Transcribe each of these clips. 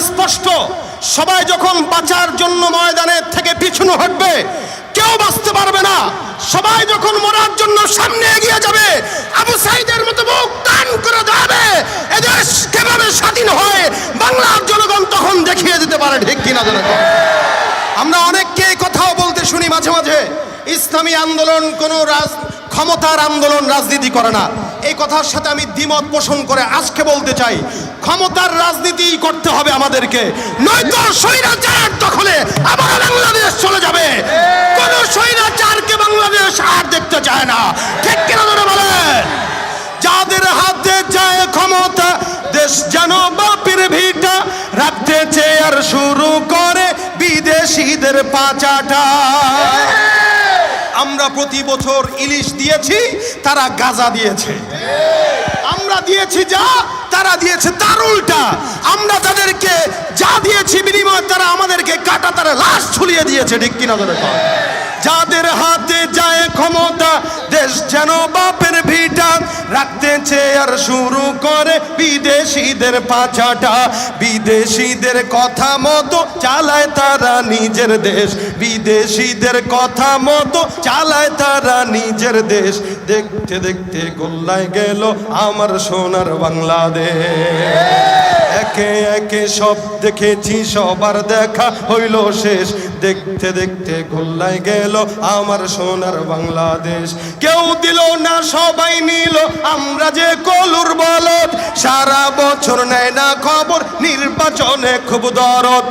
স্পষ্ট, সবাই যখন বাঁচার জন্য ময়দানের থেকে পিছনে হটবে, কেউ বাঁচতে পারবে না। সবাই যখন মরার জন্য সামনে এগিয়ে যাবে, আবু সাইদের মতো মুখ টান করে যাবে, এদেশ কিভাবে স্বাধীন হয় বাংলার জনগণ তখন দেখিয়ে দিতে পারে। ঠিক কিনা জনগণ? আমরা অনেককে কথাও বলতে শুনি মাঝে মাঝে, ইসলামী আন্দোলন কোনো ক্ষমতার আন্দোলন, রাজনীতি করে না। এই কথার সাথে আমি দ্বিমত পোষণ করে আজকে বলতে চাই, ক্ষমতার রাজনীতি করতে হবে আমাদেরকে, নয়তো স্বৈরাচার দখলে আবার বাংলাদেশ চলে যাবে। কোন স্বৈরাচারকে বাংলাদেশ আর দেখতে চায় না। ঠিক কিনা ধরে বলেন? যাদের হাতে যায় ক্ষমতা, দেশ যেন বাপের ভিটা, রাখতে চেয়ার শুরু করে বিদেশিদের পাচাটা। আমরা প্রতি বছর ইলিশ দিয়েছি, তারা গাঁজা দিয়েছে। আমরা দিয়েছি যা, তারা দিয়েছে তার উল্টা। আমরা তাদেরকে যা দিয়েছি বিনিময়ে তারা আমাদেরকে কাটা তারা লাশ ঝুলিয়ে দিয়েছে। ঠিক কিনা ধরে? যাদের হাতে যায় ক্ষমতা, দেশ যেন বাপের ভিটা, রাখতে চেয়ার শুরু করে বিদেশিদের পাচাটা। বিদেশিদের কথা মতো চালায় তারা নিজের দেশ, বিদেশিদের কথা মতো চালায় তারা নিজের দেশ। দেখতে দেখতে গোল্লায় গেল আমার সোনার বাংলাদেশ। একে একে সব দেখেছি, সবার দেখা হইল শেষ। দেখতে দেখতে গোল্লায় গেল আমার সোনার বাংলাদেশ। কেউ দিল না, সবাই নিল, আমরা যে কলুর বলদ। সারা বছর নেয় না খবর, নির্বাচনে খুব দরদ।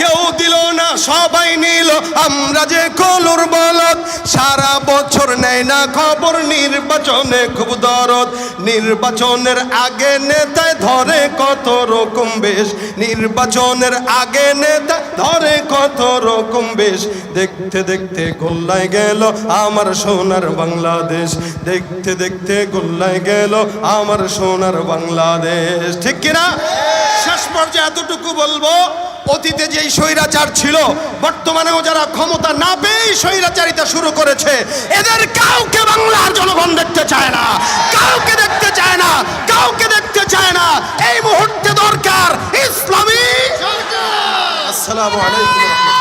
কেউ দিল না, সবাই নিল, আমরা যে কলুর বলদ। সারা বছর নেয় না খবর, নির্বাচনে খুব দরদ। নির্বাচনের আগে নেতায় ধরে কত রকম বেশ, নির্বাচনের আগে নেতা ধরে কত রকম বেশ। দেখতে দেখতে গোল্লায় গেল আমার সোনার বাংলাদেশ। দেখতে দেখতে গোল্লায় গেল আমার সোনার বাংলাদেশ। ঠিক কিনা? শেষ পর্যায়ে এতটুকু বলবো, অতীতে যেই স্বৈরাচার ছিল, বর্তমানেও যারা ক্ষমতা না পেয়ে স্বৈরাচারিতা শুরু করেছে, এদের কাউকে বাংলার জনগণ দেখতে চায় না, কাউকে দেখতে চায় না, কাউকে দেখতে চায় না। এই মুহূর্তে দরকার ইসলামী। আসসালামু আলাইকুম।